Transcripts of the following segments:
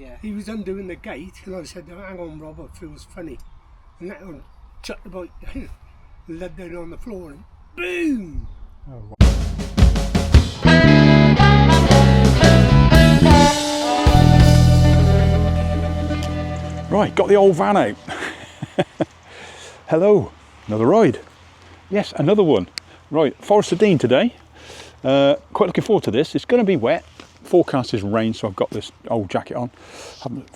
yeah. He was undoing the gate, and I said, "Hang on, Rob, it feels funny." And that one chucked the bike down, led down on the floor, and boom! Oh, wow. Right, got the old van out. Hello, another ride. Yes, another one. Right, Forest of Dean today. Quite looking forward to this. It's going to be wet. Forecast is rain, so I've got this old jacket on. Haven't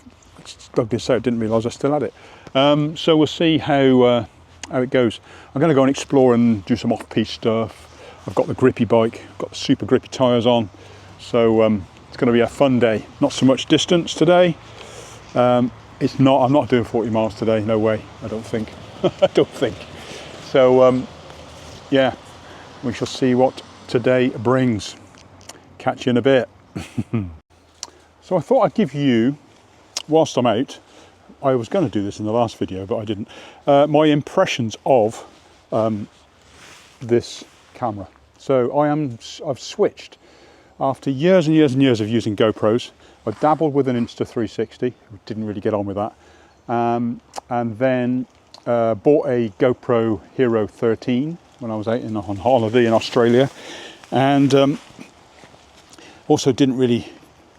dug this out, didn't realise I still had it. So we'll see how it goes. I'm going to go and explore and do some off-piste stuff. I've got the grippy bike, I've got the super grippy tyres on. So it's going to be a fun day. Not so much distance today. It's not. I'm not doing 40 miles today. No way. I don't think. I don't think. So yeah, we shall see what today brings. Catch you in a bit. So I thought I'd give you, whilst I'm out, I was going to do this in the last video, but I didn't, my impressions of this camera. So I've switched after years and years and years of using GoPros. I dabbled with an Insta360, didn't really get on with that, and then bought a GoPro Hero 13 when I was out on holiday in Australia, and also didn't really,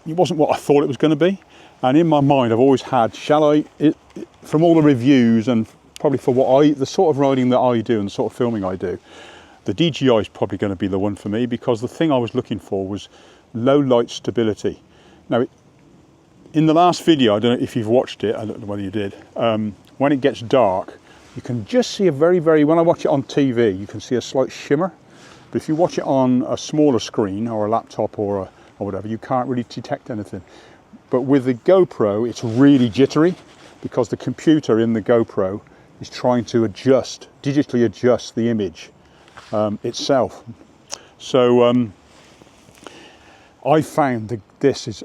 it wasn't what I thought it was going to be. And in my mind I've always had, from all the reviews and probably for the sort of riding that I do and the sort of filming I do, the DJI is probably going to be the one for me, because the thing I was looking for was low light stability. Now, in the last video, I don't know if you've watched it, I don't know whether you did, when it gets dark, you can just see a when I watch it on TV, you can see a slight shimmer. But if you watch it on a smaller screen or a laptop or whatever, you can't really detect anything. But with the GoPro, it's really jittery, because the computer in the GoPro is trying to digitally adjust the image itself. So I found that this is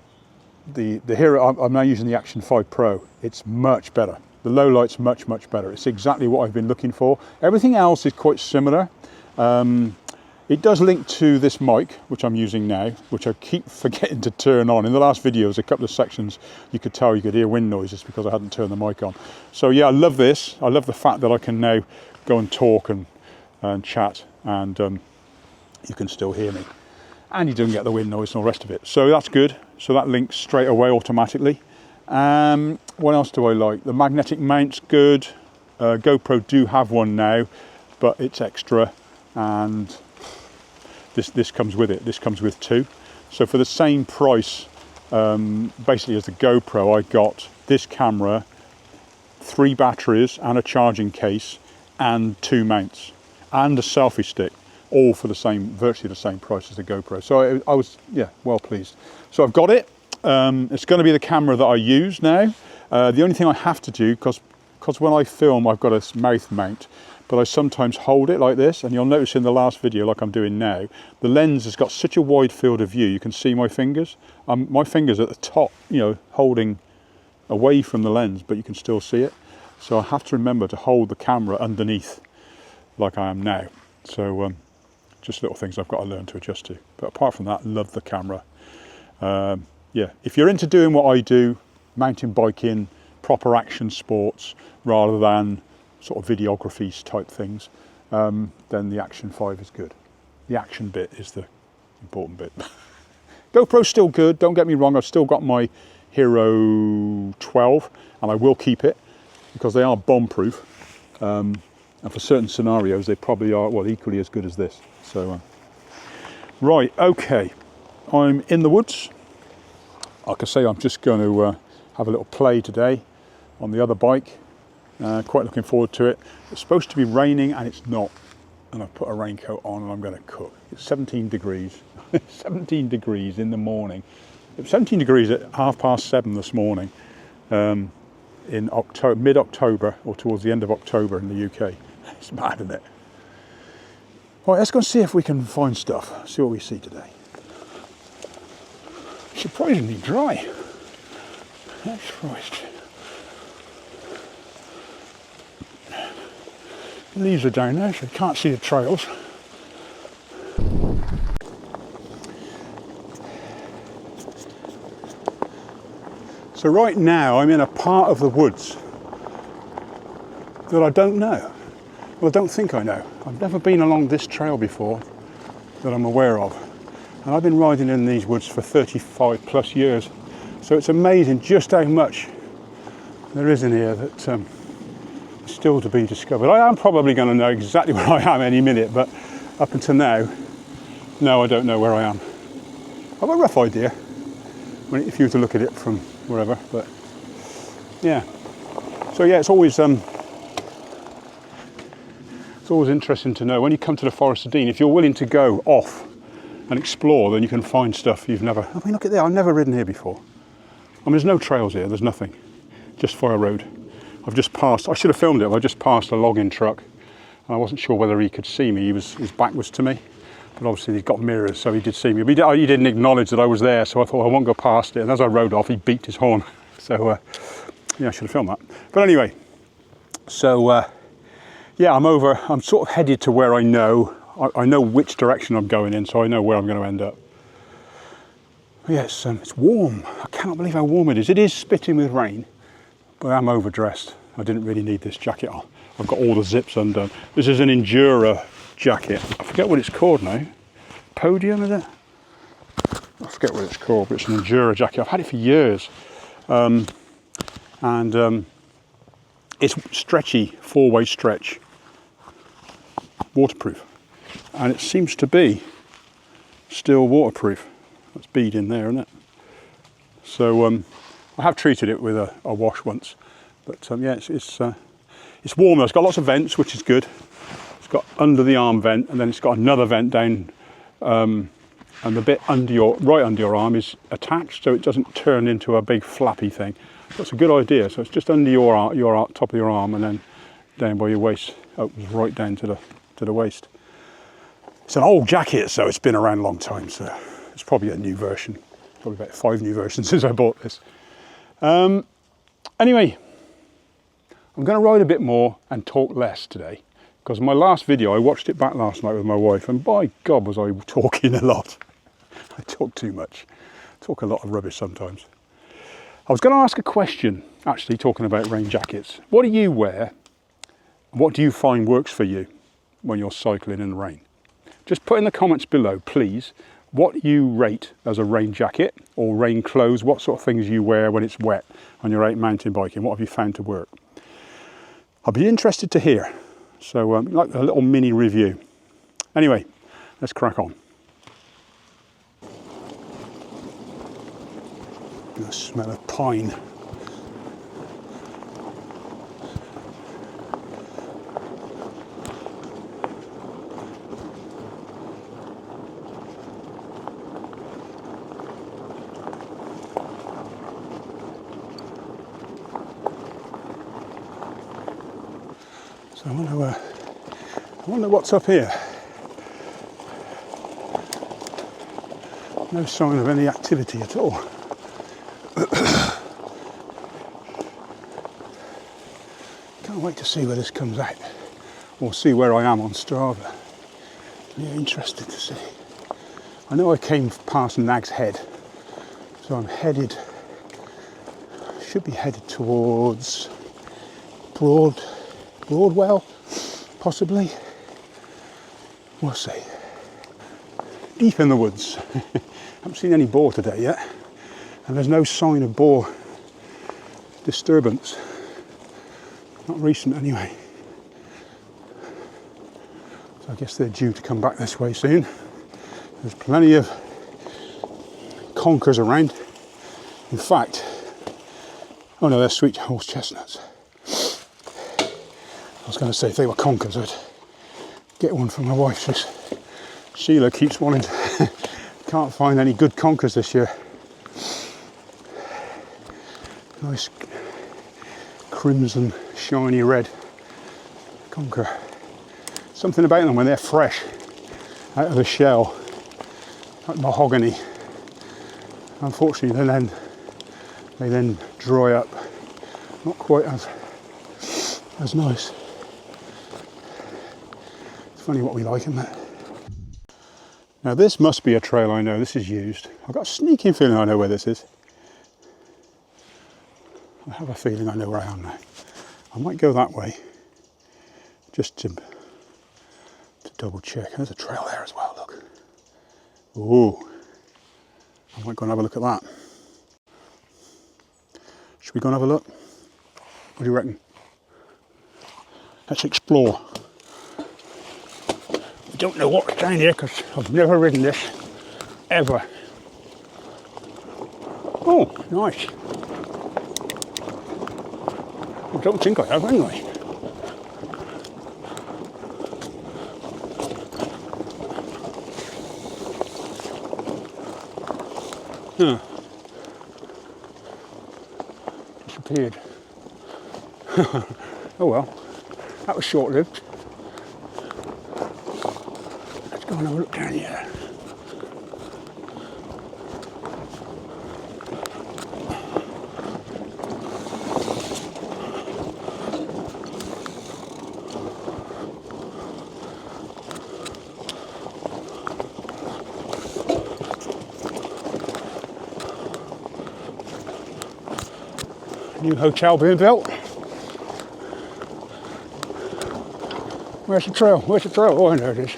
the Hero. I'm now using the Action 5 Pro. It's much better. The low light's much better. It's exactly what I've been looking for. Everything else is quite similar. It does link to this mic, which I'm using now, which I keep forgetting to turn on. In the last videos, a couple of sections, you could tell you could hear wind noises because I hadn't turned the mic on. So yeah, I love this. I love the fact that I can now go and talk and chat, and you can still hear me. And you don't get the wind noise and all the rest of it. So that's good. So that links straight away automatically. What else do I like? The magnetic mount's good. GoPro do have one now, but it's extra, and this comes with it. This comes with two. So for the same price, basically as the GoPro, I got this camera, 3 batteries and a charging case and 2 mounts and a selfie stick, all for virtually the same price as the GoPro. So I was, yeah, well pleased. So I've got it. It's going to be the camera that I use now. The only thing I have to do, because when I film, I've got a mouth mount, but I sometimes hold it like this, and you'll notice in the last video, like I'm doing now, the lens has got such a wide field of view, you can see my fingers. My fingers at the top, holding away from the lens, but you can still see it. So I have to remember to hold the camera underneath, like I am now. So just little things I've got to learn to adjust to. But apart from that, love the camera. Yeah, if you're into doing what I do, mountain biking, proper action sports, rather than sort of videography type things, then the Action 5 is good. The action bit is the important bit. GoPro's still good, don't get me wrong, I've still got my Hero 12, and I will keep it, because they are bomb-proof, and for certain scenarios they probably are, well, equally as good as this. So, right, okay, I'm in the woods. Like I say, I'm just going to have a little play today on the other bike. Quite looking forward to it. It's supposed to be raining, and it's not. And I've put a raincoat on, and I'm going to cook. It's 17 degrees. 17 degrees in the morning. It was 17 degrees at 7:30 this morning, in October, mid-October, or towards the end of October in the UK. It's mad, isn't it? Right, let's go and see if we can find stuff. See what we see today. Surprisingly dry. That's right. The leaves are down there, so you can't see the trails. So right now I'm in a part of the woods that I don't know. Well, I don't think I know. I've never been along this trail before that I'm aware of. And I've been riding in these woods for 35 plus years. So it's amazing just how much there is in here that is still to be discovered. I am probably going to know exactly where I am any minute, but up until now, no, I don't know where I am. I've a rough idea if you were to look at it from wherever, but yeah. So yeah, it's always interesting to know when you come to the Forest of Dean, if you're willing to go off and explore, then you can find stuff you've never. I mean, look at there. I've never ridden here before. I mean, there's no trails here. There's nothing. Just fire road. I've just passed. I should have filmed it. I just passed a logging truck, and I wasn't sure whether he could see me. His back was to me, but obviously he's got mirrors, so he did see me. But he didn't acknowledge that I was there, so I thought I won't go past it. And as I rode off, he beeped his horn. So yeah, I should have filmed that. But anyway, so yeah, I'm sort of headed to where I know. I know which direction I'm going in, so I know where I'm going to end up. Yeah, it's warm. I cannot believe how warm it is. It is spitting with rain, but I'm overdressed. I didn't really need this jacket on. I've got all the zips undone. This is an Endura jacket. I forget what it's called now. Podium, is it? I forget what it's called, but it's an Endura jacket. I've had it for years. It's stretchy, 4-way stretch, waterproof. And it seems to be still waterproof. That's bead in there, isn't it? So I have treated it with a wash once, but yeah, it's warm. It's got lots of vents, which is good. It's got under the arm vent, and then it's got another vent down, and the bit right under your arm is attached, so it doesn't turn into a big flappy thing. That's a good idea. So it's just under your top of your arm, and then down by your waist, opens right down to the waist. It's an old jacket, so it's been around a long time, so it's probably a new version. Probably about 5 new versions since I bought this. Anyway, I'm going to ride a bit more and talk less today, because my last video, I watched it back last night with my wife, and by God was I talking a lot. I talk too much. I talk a lot of rubbish sometimes. I was going to ask a question, actually, talking about rain jackets. What do you wear? What do you find works for you when you're cycling in the rain? Just put in the comments below, please, what you rate as a rain jacket or rain clothes, what sort of things you wear when it's wet on your out mountain biking. What have you found to work? I'll be interested to hear. So like a little mini review. Anyway, let's crack on. The smell of pine. So I wonder what's up here. No sign of any activity at all. Can't wait to see where this comes out, or see where I am on Strava. Yeah, interested to see. I know I came past Nag's Head, so I'm should be headed towards Broadwell, possibly. We'll see. Deep in the woods. Haven't seen any boar today yet, and there's no sign of boar disturbance. Not recent anyway. So I guess they're due to come back this way soon. There's plenty of conkers around. In fact, oh no, they're sweet horse chestnuts. I was going to say if they were conkers, I'd get one for my wife. Sheila keeps wanting to, can't find any good conkers this year. Nice crimson, shiny red conker. Something about them when they're fresh out of the shell, like mahogany. Unfortunately, they then dry up, not quite as nice. It's funny what we like, isn't it? Now this must be a trail I know. This is used. I've got a sneaking feeling I know where this is. I have a feeling I know where I am now. I might go that way, just to double check. There's a trail there as well, look. Ooh, I might go and have a look at that. Should we go and have a look? What do you reckon? Let's explore. I don't know what's down here because I've never ridden this, ever. Oh, nice. I don't think I have anyway. Huh. Disappeared. Oh well, that was short-lived. Let's go and have a look down here. New hotel being built. Where's the trail? Where's the trail? Oh, there it is.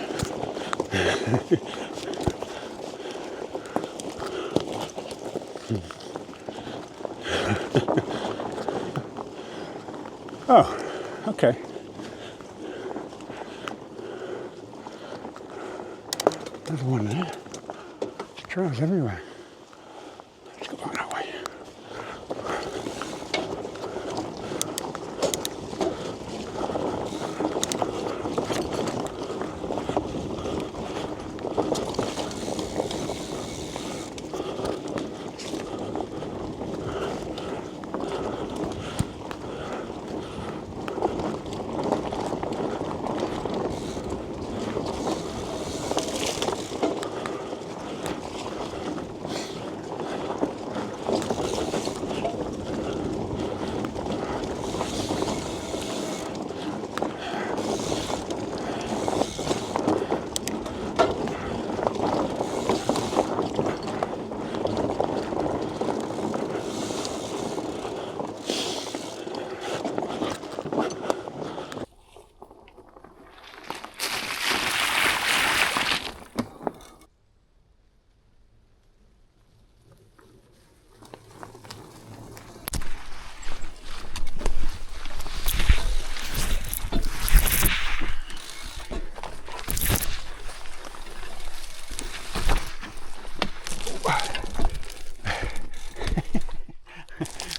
Oh, okay. There's one there. There's trails everywhere. Let's go back that way.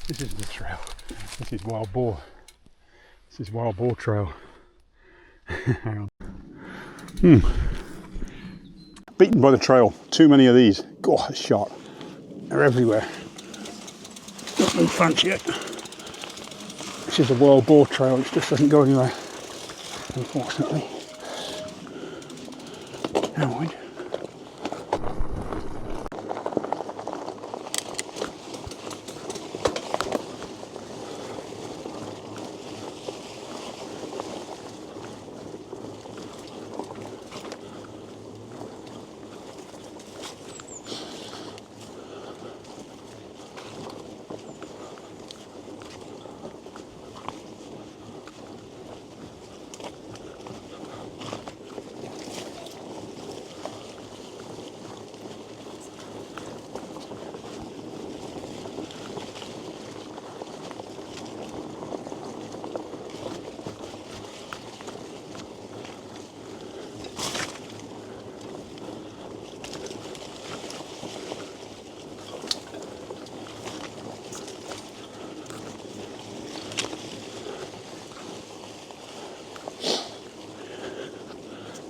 This is the trail. This is wild boar. This is wild boar trail. Hang on. Beaten by the trail. Too many of these. God, it's sharp. They're everywhere. Not no fancy it. This is a wild boar trail. It just doesn't go anywhere, unfortunately. Never mind.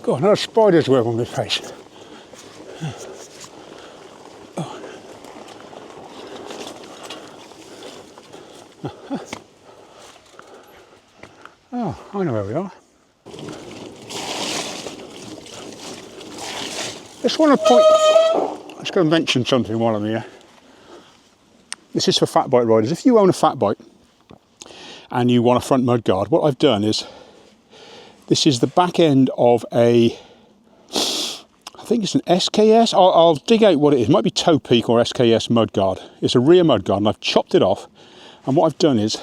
God, another spider's web on my face. Oh. Oh, I know where we are. Just want to point, I'm just going to mention something while I'm here. This is for fat bike riders. If you own a fat bike and you want a front mud guard, what I've done is, this is the back end of a, I think it's an SKS. I'll dig out what it is. It might be Toe Peak or SKS mud guard. It's a rear mud guard, and I've chopped it off And what I've done is,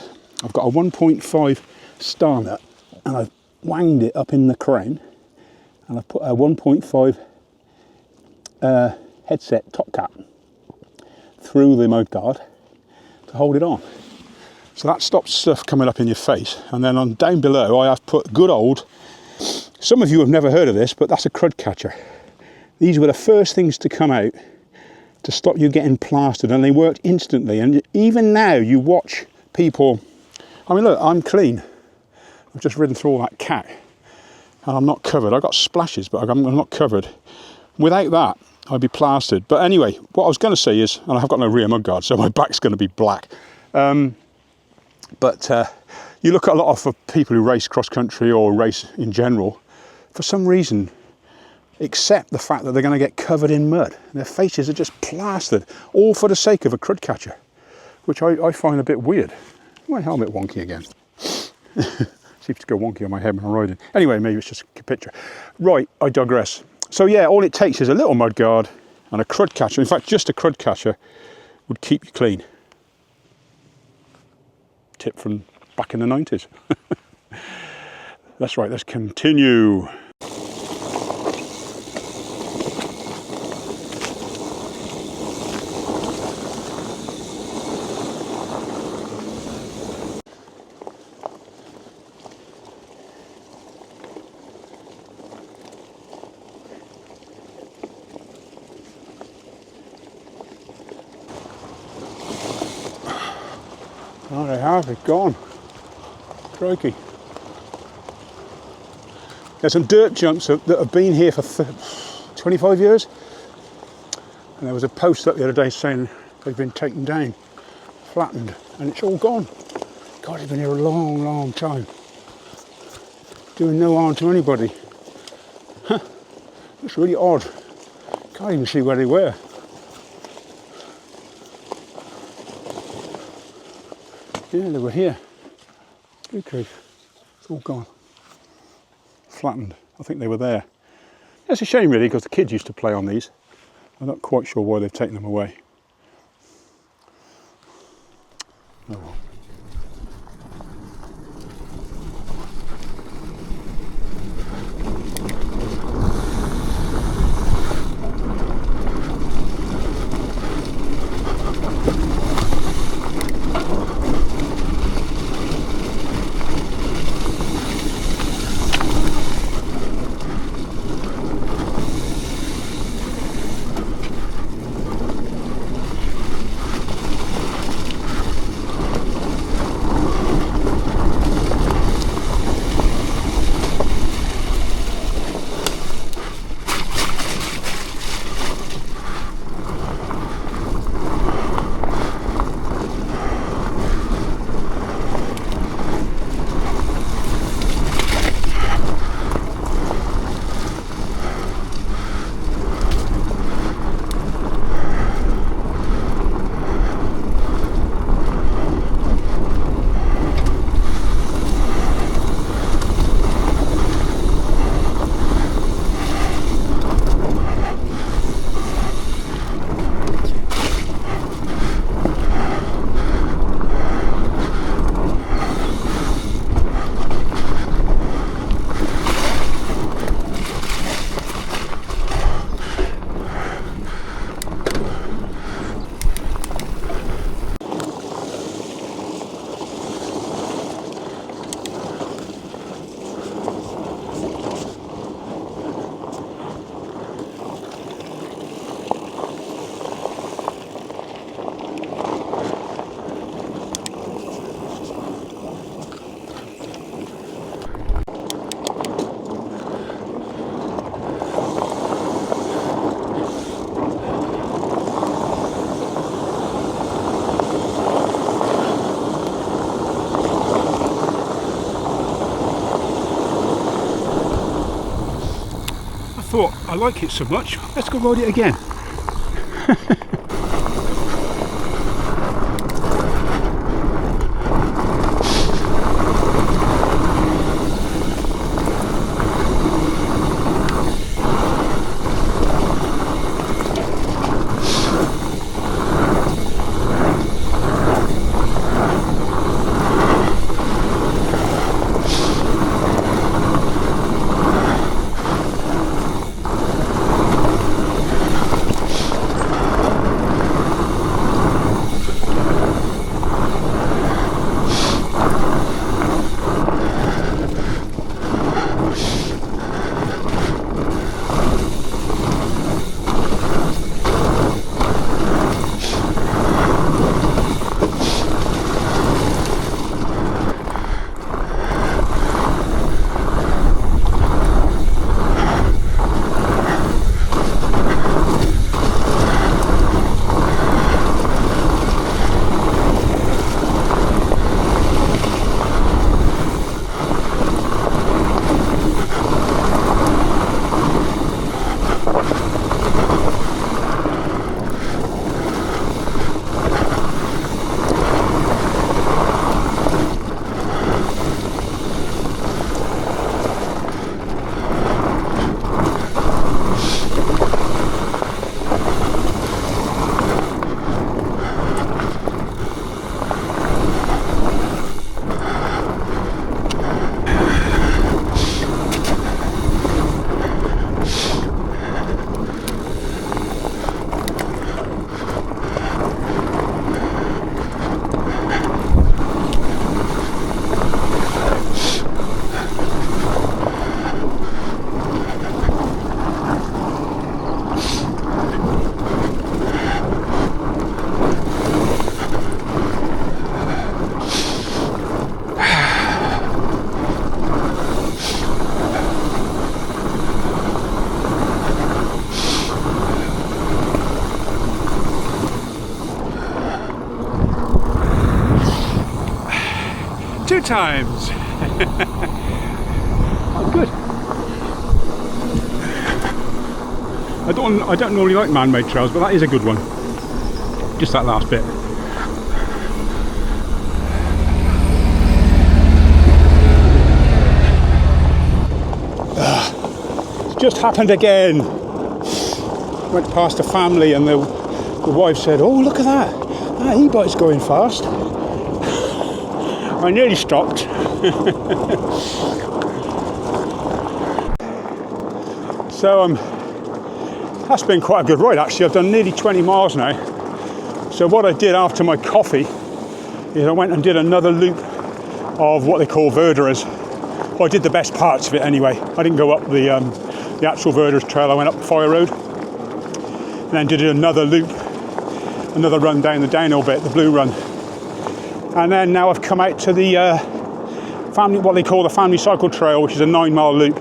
I've got a 1.5 star nut, and I've wanged it up in the crown, and I've put a 1.5 headset top cap through the mudguard to hold it on. So that stops stuff coming up in your face. And then on down below, I have put good old, some of you have never heard of this, but that's a crud catcher. These were the first things to come out to stop you getting plastered, and they worked instantly. And even now you watch people, I mean look, I'm clean. I've just ridden through all that cat and I'm not covered. I've got splashes, but I'm not covered. Without that, I'd be plastered. But anyway, what I was going to say is, and I have got no rear mudguard, so my back's going to be black. But you look at a lot of people who race cross country or race in general, for some reason, accept the fact that they're going to get covered in mud. Their faces are just plastered, all for the sake of a crud catcher, which I find a bit weird. My helmet wonky again. Seems to go wonky on my head when I'm riding. Anyway, maybe it's just a picture. Right, I digress. So yeah, all it takes is a little mud guard and a crud catcher. In fact, just a crud catcher would keep you clean. Tip from back in the 90s. That's right, let's continue. Oh, they have, it's gone. Crikey. There's some dirt jumps that have been here for 25 years. And there was a post up the other day saying they've been taken down, flattened, and it's all gone. God, they've been here a long, long time. Doing no harm to anybody. Huh. It's really odd. Can't even see where they were. Yeah, they were here. Good grief. It's all gone. Flattened. I think they were there. It's a shame really, because the kids used to play on these. I'm not quite sure why they've taken them away. Oh well. Thought, I like it so much, let's go ride it again. 2 times. Oh, good. I don't normally like man-made trails, but that is a good one. Just that last bit. It's just happened again. Went past a family and the wife said, "Oh, look at that. That e-bike's going fast." I nearly stopped. So that's been quite a good ride actually. I've done nearly 20 miles now. So what I did after my coffee is I went and did another loop of what they call verderers. Well, I did the best parts of it anyway. I didn't go up the actual verderers trail. I went up the Fire Road and then did another loop, another run down the downhill bit, the Blue Run. And then now I've come out to the what they call the Family Cycle Trail, which is a 9-mile loop.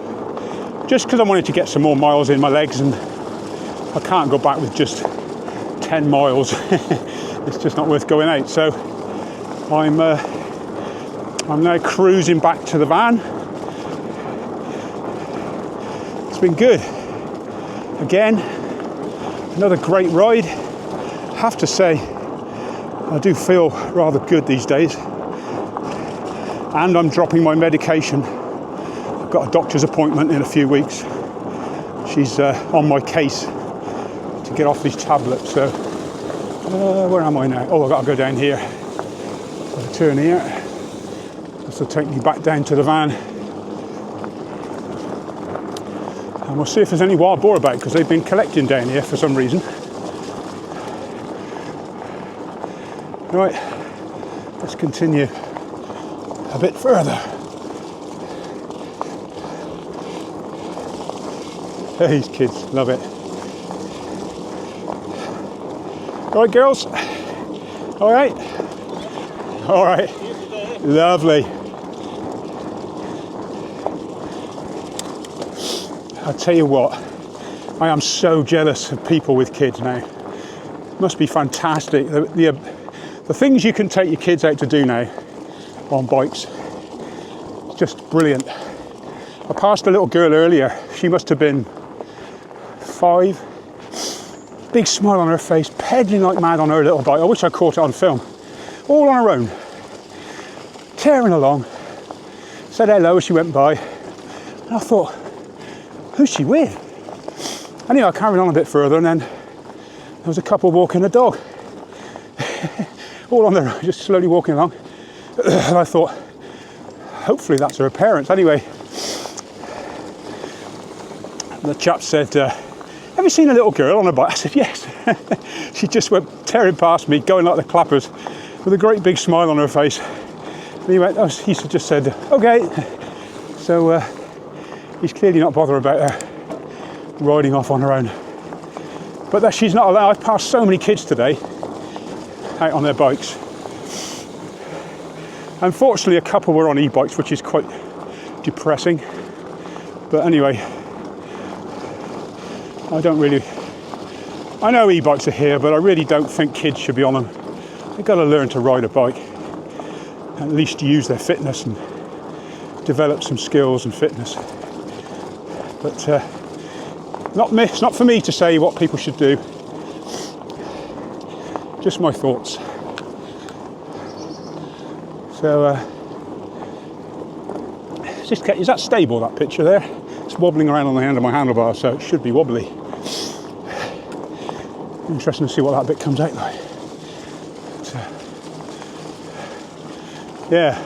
Just because I wanted to get some more miles in my legs, and I can't go back with just 10 miles. It's just not worth going out. So I'm now cruising back to the van. It's been good. Again, another great ride. I have to say, I do feel rather good these days. And I'm dropping my medication. I've got a doctor's appointment in a few weeks. She's on my case to get off these tablets. So, where am I now? Oh, I've got to go down here. Got to turn here. This will take me back down to the van. And we'll see if there's any wild boar about, because they've been collecting down here for some reason. Right, let's continue a bit further. These kids love it. All right, girls. All right. All right. Lovely. I'll tell you what, I am so jealous of people with kids now. It must be fantastic. The things you can take your kids out to do now on bikes, it's just brilliant. I passed a little girl earlier. She must have been 5. Big smile on her face, pedaling like mad on her little bike. I wish I caught it on film. All on her own, tearing along. Said hello as she went by. And I thought, who's she with? Anyway, I carried on a bit further, and then there was a couple walking a dog. All on their own, just slowly walking along. And I thought, hopefully that's her parents. Anyway, the chap said, have you seen a little girl on a bike? I said, yes. She just went tearing past me, going like the clappers, with a great big smile on her face. And he went, he just said, okay. So he's clearly not bothered about her riding off on her own. But that she's not allowed. I've passed so many kids today out on their bikes. Unfortunately, a couple were on e-bikes, which is quite depressing. But anyway, I know e-bikes are here, but I really don't think kids should be on them. They've got to learn to ride a bike, at least use their fitness and develop some skills and fitness. But it's not for me to say what people should do. Just my thoughts. So, is that stable, that picture there? It's wobbling around on the end of my handlebar, so it should be wobbly. Interesting to see what that bit comes out like. But, yeah,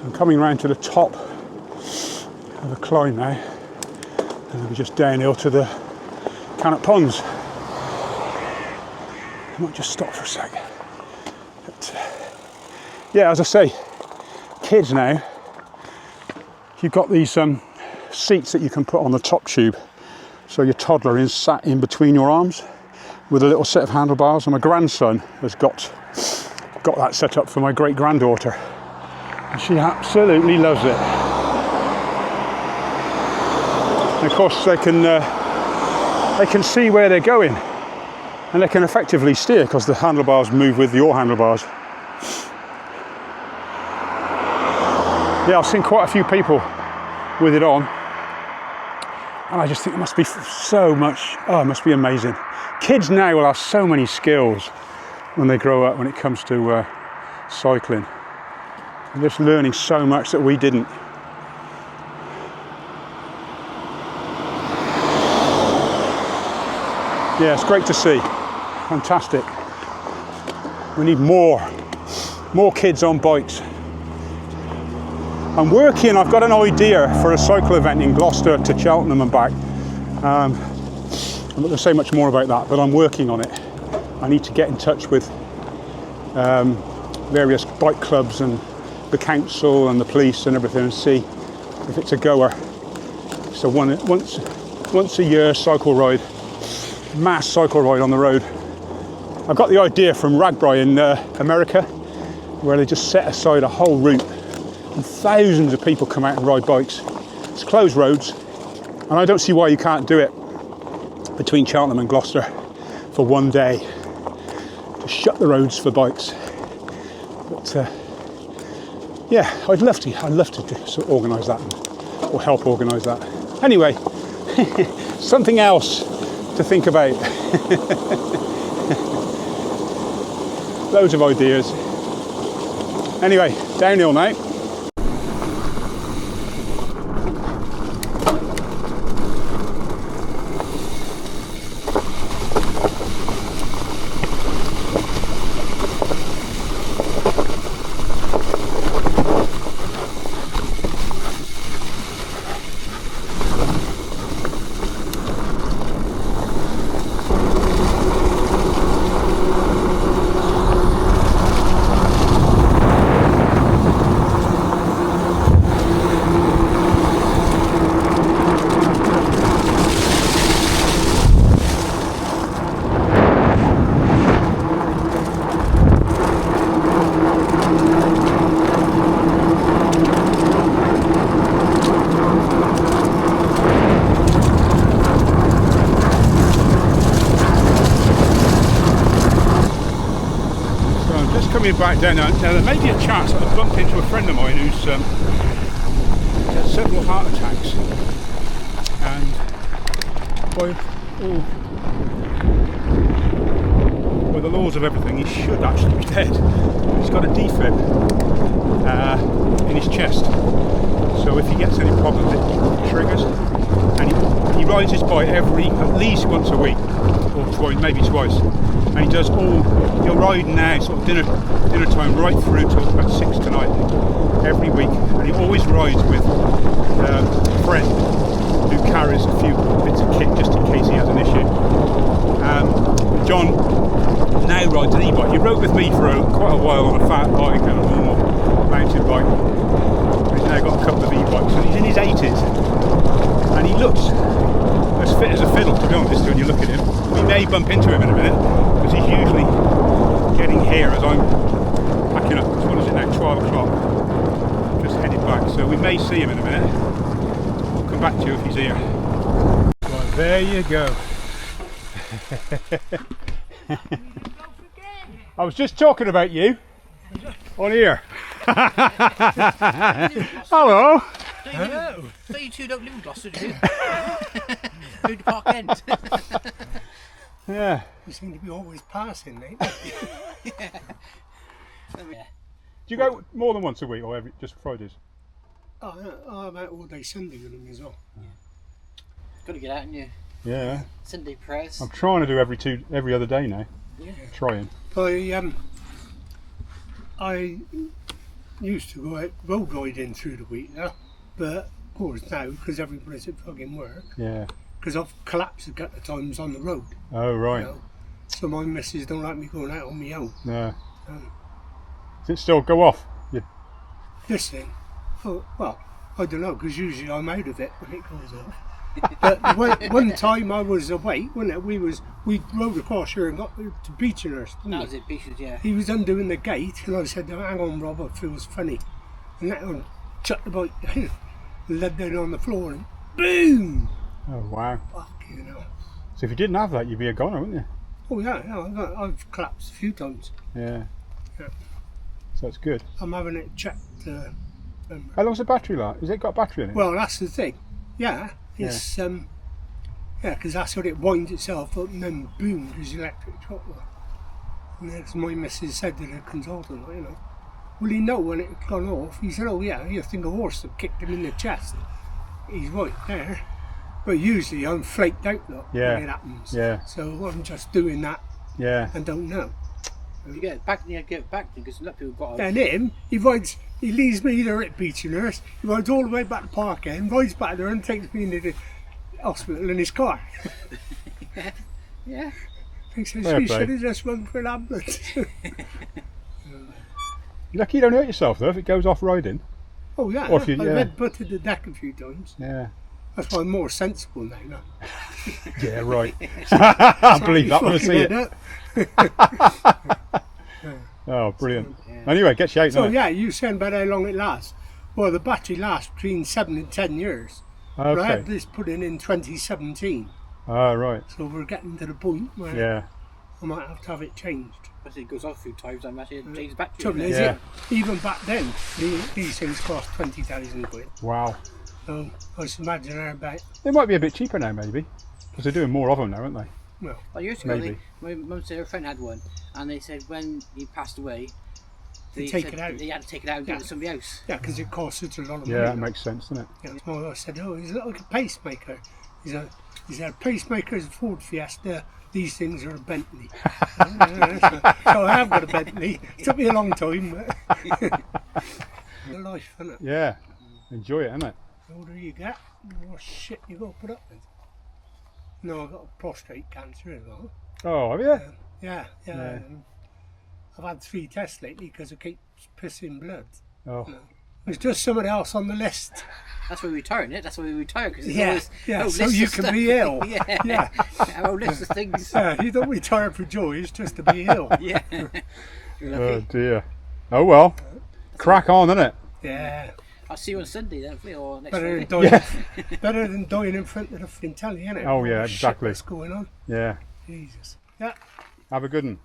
I'm coming round to the top of the climb now, and I'll be just downhill to the Cannock Ponds. I might just stop for a sec. But, yeah, as I say, kids now, you've got these seats that you can put on the top tube, so your toddler is sat in between your arms with a little set of handlebars. And my grandson has got that set up for my great granddaughter, and she absolutely loves it. And of course, they can see where they're going, and they can effectively steer because the handlebars move with your handlebars. Yeah, I've seen quite a few people with it on, and I just think it must be so much, oh, it must be amazing. Kids now will have so many skills when they grow up when it comes to cycling. I'm just learning so much that we didn't. Yeah, it's great to see. Fantastic. We need more kids on bikes. I'm working, I've got an idea for a cycle event in Gloucester to Cheltenham and back. I'm not going to say much more about that, but I'm working on it. I need to get in touch with various bike clubs and the council and the police and everything and see if it's a goer. So once a year cycle ride, mass cycle ride on the road. I got the idea from Ragbri in America, where they just set aside a whole route and thousands of people come out and ride bikes. It's closed roads, and I don't see why you can't do it between Cheltenham and Gloucester for one day. Just shut the roads for bikes. But yeah, I'd love to sort of organise that or help organise that. Anyway, something else to think about. Loads of ideas. Anyway, downhill now. Coming back down now, there may be a chance that I've bumped into a friend of mine who's had several heart attacks, and by the laws of everything he should actually be dead. He's got a defib in his chest, so if he gets any problems it triggers, and he rides his bike at least once a week, or twice, maybe twice. And he does he'll ride now sort of dinner time right through till about 6 tonight every week, and he always rides with a friend who carries a few bits of kit just in case he has an issue. John now rides an e-bike. He rode with me for quite a while on a fat bike and a normal mountain bike. He's now got a couple of e-bikes and he's in his 80s, and he looks as fit as a fiddle, to be honest, when you look at him. We may bump into him in a minute, because he's usually getting here as I'm packing up, because what is it now, 12 o'clock, just headed back, so we may see him in a minute. I'll come back to you if he's here. Right, there you go. I was just talking about you on here. Hello. Hello. So you two don't live in Gloucester, do you? Who do Park End? Yeah. You seem to be always passing, mate. Yeah. Do you go more than once a week, or just Fridays? Oh, I'm out all day Sunday with them as well. Got to get out, and you. Yeah. Sunday prayers. I'm trying to do every other day now. Yeah. Trying. I used to go out road riding through the week now, but of course now, because everybody's at fucking work. Yeah. Because I've collapsed a couple of times on the road. Oh right. You know? So my missus don't like me going out on my own. No. Does it still go off? This thing? Oh, well, I don't know, because usually I'm out of it when it goes off. But one time I was away, wasn't it? We rode across here and got to Beechinhurst. That was it, Beechinhurst, yeah. He was undoing the gate, and I said, "Hang on, Rob, it feels funny." And that one chucked the bike down, led down on the floor, and boom! Oh wow. Fuck, you know. So if you didn't have that, you'd be a goner, wouldn't you? Oh yeah, I've collapsed a few times. Yeah. Yeah. So that's good. I'm having it checked remember. How long's the battery last? Has it got battery in it? Well, that's the thing. Yeah, it's because that's what it winds itself up and then boom, there's electric shock. And as my missus said to the consultant, you know, will he know when it had gone off? He said, oh yeah, you think a horse had kicked him in the chest. He's right there. But usually I'm flaked out when it happens. Yeah. So I'm just doing that and don't know. You get back, because a lot of people got. Then him, he leaves me there at Beechinhurst, he rides all the way back to Park End, rides back there and takes me into the hospital in his car. Yeah. He says, you should have just run for an ambulance. Lucky you don't hurt yourself though if it goes off riding. Oh yeah, Or if you, I've red-butted the deck a few times. Yeah. That's why I'm more sensible now. Yeah, right. I believe that when I see it. Oh, brilliant. Anyway, gets you out, So doesn't it? yeah, you saying about how long it lasts. Well, the battery lasts between 7 and 10 years. Okay. But I had this put in 2017. Oh, right. So we're getting to the point where I might have to have it changed. But it goes off a few times, I'm actually change the battery. Trouble is, even back then, these things cost 20,000 quid. Wow. So I just imagine they're about. They might be a bit cheaper now, maybe. Because they're doing more of them now, aren't they? Well, years ago, my mum said her friend had one, and they said when he passed away, they take it out. They had to take it out and give it to somebody else. Yeah, because it costs such a lot of money. Yeah, it makes sense, doesn't it? Yeah, so I said, oh, he's like a pacemaker. He said, a pacemaker is a Ford Fiesta. These things are a Bentley. So I have got a Bentley. It took me a long time, but the life, isn't it? Yeah. Enjoy it, isn't it? The older you get, the more shit you got to put up with. No, I've got prostate cancer as well. Oh, have you? Yeah. I've had 3 tests lately because I keep pissing blood. Oh. There's just somebody else on the list. That's why we retire, isn't it? That's why we retire, because so you can be ill. Yeah. Our whole list of things. You don't retire for joy, it's just to be ill. Yeah. Oh dear. Oh well. Crack on, isn't it? Yeah. I'll see you on Sunday then, or next Better Friday. better than dying in front of the fucking telly, innit? Oh yeah, Shit, exactly. what's going on? Yeah. Jesus. Yeah. Have a good one.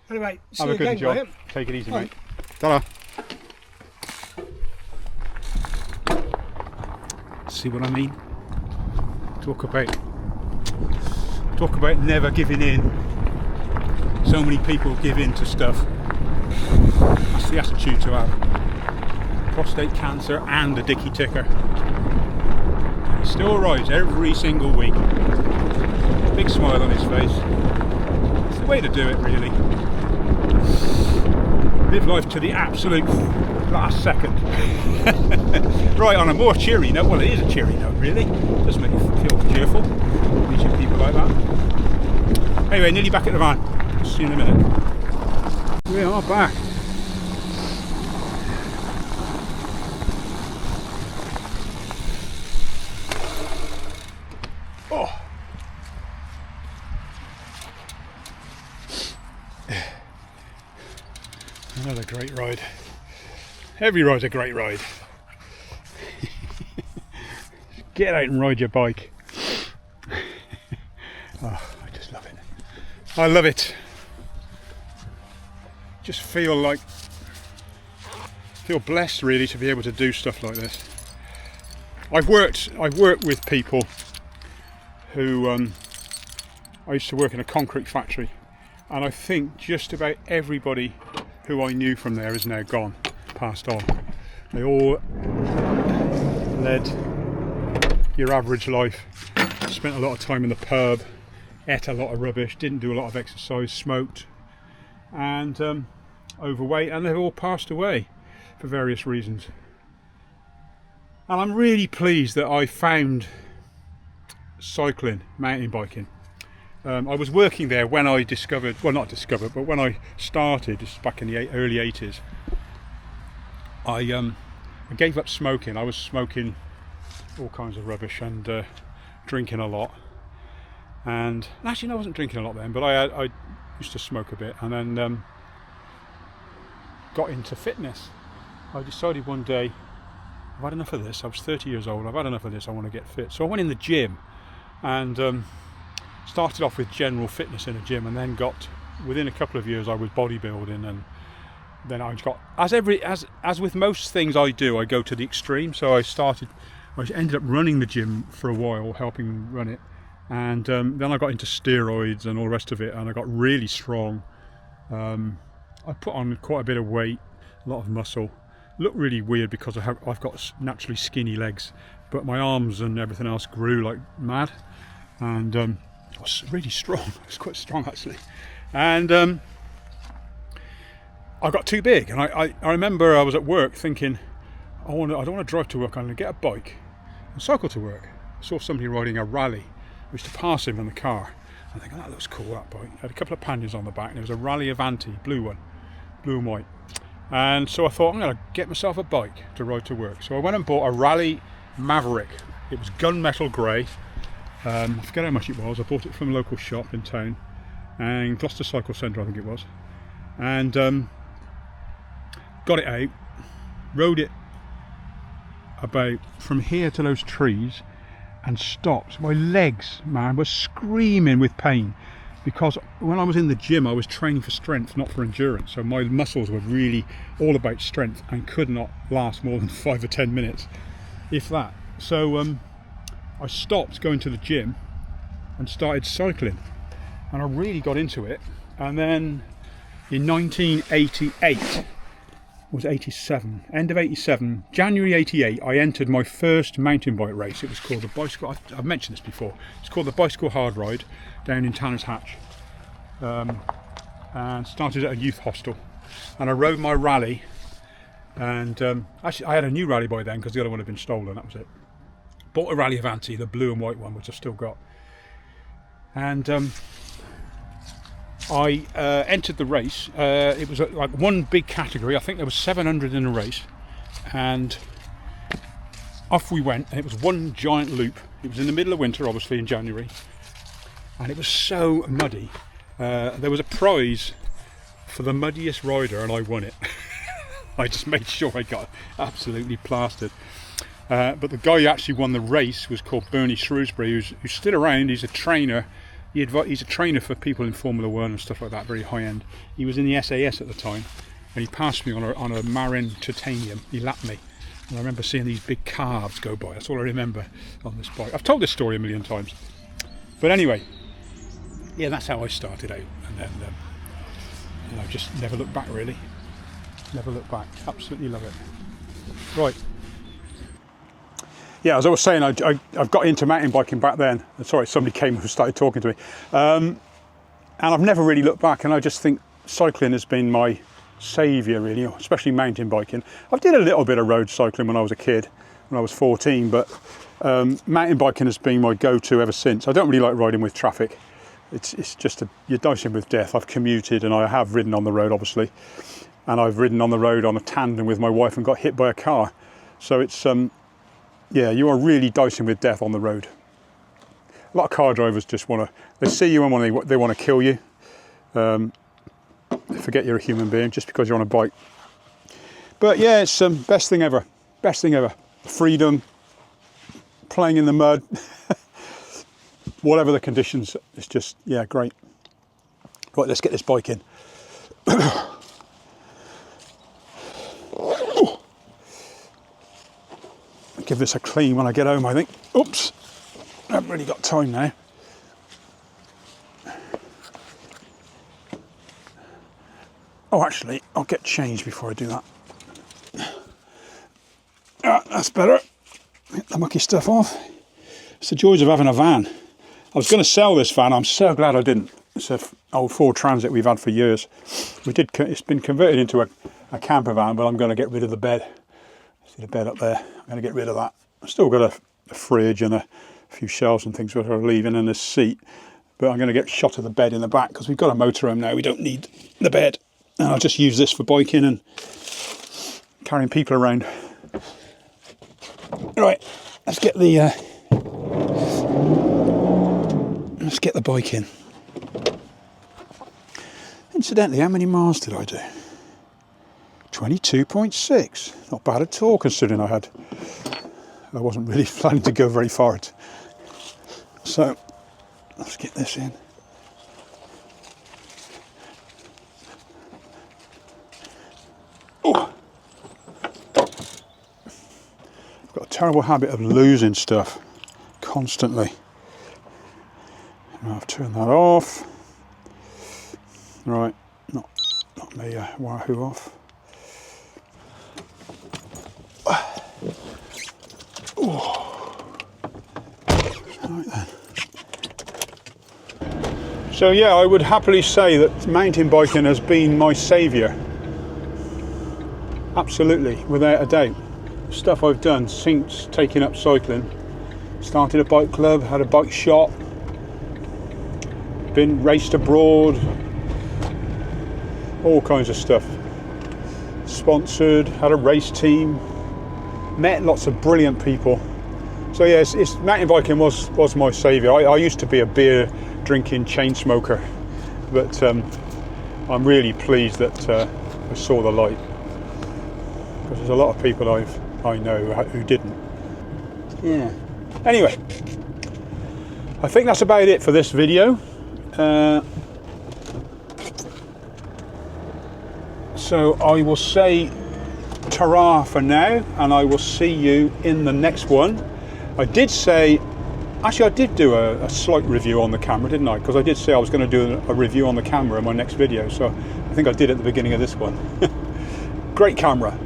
Anyway, see Have you a good again, job. Graham. Take it easy, Bye. mate. Ta-da. See what I mean? Talk about never giving in. So many people give in to stuff. That's the attitude to have. Prostate cancer and a dicky ticker. He still rides every single week. Big smile on his face. It's the way to do it, really. Live life to the absolute last second. Right, on a more cheery note, well, it is a cheery note, really. It does make you feel cheerful, meeting people like that. Anyway, nearly back at the van. See you in a minute. We are back. Oh. Another great ride. Every ride's a great ride. Get out and ride your bike. Oh, I just love it. I love it. Just feel blessed really to be able to do stuff like this. I've worked with people who I used to work in a concrete factory, and I think just about everybody who I knew from there is now gone, passed on. They all led your average life, spent a lot of time in the pub, ate a lot of rubbish, didn't do a lot of exercise, smoked, and overweight, and they've all passed away for various reasons. And I'm really pleased that I found cycling, mountain biking. I was working there when I discovered, well not discovered, but when I started, just back in the early 80s, I gave up smoking. I was smoking all kinds of rubbish and drinking a lot. And actually no, I wasn't drinking a lot then, but I used to smoke a bit, and then got into fitness. I decided one day, I've had enough of this. I was 30 years old, I've had enough of this, I want to get fit. So I went in the gym and started off with general fitness in a gym, and then got, within a couple of years I was bodybuilding and then I got, as with most things I do, I go to the extreme. So I ended up running the gym for a while, helping run it, and then I got into steroids and all the rest of it, and I got really strong. I put on quite a bit of weight, a lot of muscle. Looked really weird because I've got naturally skinny legs, but my arms and everything else grew like mad, and I was really strong. I was quite strong actually, and I got too big. And I remember I was at work thinking, I don't want to drive to work. I'm going to get a bike and cycle to work. I saw somebody riding a rally. I used to pass him in the car. I think, oh, that looks cool, that bike. It had a couple of panniers on the back, and it was a Rally Avanti, blue one, blue and white. And so I thought, I'm going to get myself a bike to ride to work. So I went and bought a Rally Maverick. It was gunmetal grey. I forget how much it was. I bought it from a local shop in town, and Gloucester Cycle Centre, I think it was. And got it out, rode it about from here to those trees, and stopped. My legs, man, were screaming with pain, because when I was in the gym I was training for strength, not for endurance, so my muscles were really all about strength and could not last more than 5 or 10 minutes, if that. So I stopped going to the gym and started cycling, and I really got into it. And then in 1988, was 87, end of 87, January 88, I entered my first mountain bike race. It was called the Bicycle, I've mentioned this before, it's called the Bicycle Hard Ride down in Tanner's Hatch, and started at a youth hostel, and I rode my rally, and actually I had a new rally by then because the other one had been stolen, that was it. Bought a Rally Avanti, the blue and white one, which I've still got, and I entered the race. It was like one big category. I think there was 700 in a race, and off we went. And it was one giant loop. It was in the middle of winter, obviously in January, and it was so muddy. There was a prize for the muddiest rider, and I won it. I just made sure I got absolutely plastered. But the guy who actually won the race was called Bernie Shrewsbury, who's still around. He's a trainer. He's a trainer for people in Formula 1 and stuff like that, very high end. He was in the SAS at the time, and he passed me on a Marin Titanium. He lapped me, and I remember seeing these big calves go by. That's all I remember on this bike. I've told this story a million times, but anyway, yeah, that's how I started out, and then I just never looked back, really. Never looked back. Absolutely love it. Right. Yeah, as I was saying, I've got into mountain biking back then. Sorry, somebody came and started talking to me. And I've never really looked back, and I just think cycling has been my saviour, really, especially mountain biking. I did a little bit of road cycling when I was a kid, when I was 14, but mountain biking has been my go-to ever since. I don't really like riding with traffic. It's just, you're dicing with death. I've commuted, and I have ridden on the road, obviously. And I've ridden on the road on a tandem with my wife and got hit by a car. So it's... yeah, you are really dicing with death on the road. A lot of car drivers just they see you and they want to kill you. They forget you're a human being just because you're on a bike. But yeah, it's best thing ever. Best thing ever. Freedom, playing in the mud, whatever the conditions, it's just, yeah, great. Right, let's get this bike in. Give this a clean when I get home, I think. Oops, I haven't really got time now. Oh, actually, I'll get changed before I do that. That's better. Get the mucky stuff off. It's the joys of having a van. I was going to sell this van. I'm so glad I didn't. It's an old Ford Transit we've had for years. It's been converted into a camper van, but I'm going to get rid of the bed. See the bed up there? I'm going to get rid of that. I've still got a fridge and a few shelves and things which I'm leaving, and a seat. But I'm going to get shot of the bed in the back because we've got a motorhome now. We don't need the bed. And I'll just use this for biking and carrying people around. Right, let's get the bike in. Incidentally, how many miles did I do? 22.6. Not bad at all, considering I wasn't really planning to go very far. So let's get this in. terrible habit of losing stuff constantly. I've turned that off. Right, not my Wahoo off. Oh. Right then. So yeah, I would happily say that mountain biking has been my saviour. Absolutely, without a doubt. Stuff I've done since taking up cycling. Started a bike club, had a bike shop, been raced abroad, all kinds of stuff. Sponsored, had a race team, met lots of brilliant people. So yes, mountain biking was my saviour. I used to be a beer drinking chain smoker, but I'm really pleased that I saw the light, because there's a lot of people I know who didn't. Yeah. Anyway, I think that's about it for this video. So I will say ta-ra for now, and I will see you in the next one. I did say, actually I did do a slight review on the camera, didn't I? Because I did say I was going to do a review on the camera in my next video, so I think I did at the beginning of this one. Great camera.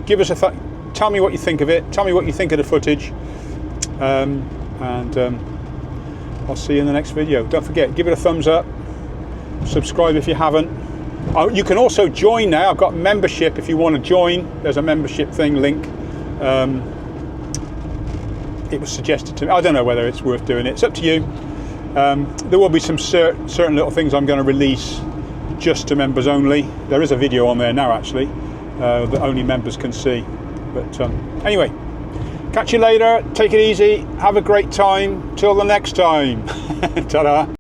Give us tell me what you think of it, tell me what you think of the footage, and I'll see you in the next video. Don't forget, give it a thumbs up, subscribe if you haven't. You can also join now. I've got membership if you want to join. There's a membership thing link. It was suggested to me. I don't know whether it's worth doing it. It's up to you. There will be some certain little things I'm going to release just to members only. There is a video on there now actually that only members can see. But anyway, catch you later. Take it easy. Have a great time. Till the next time. Ta-da.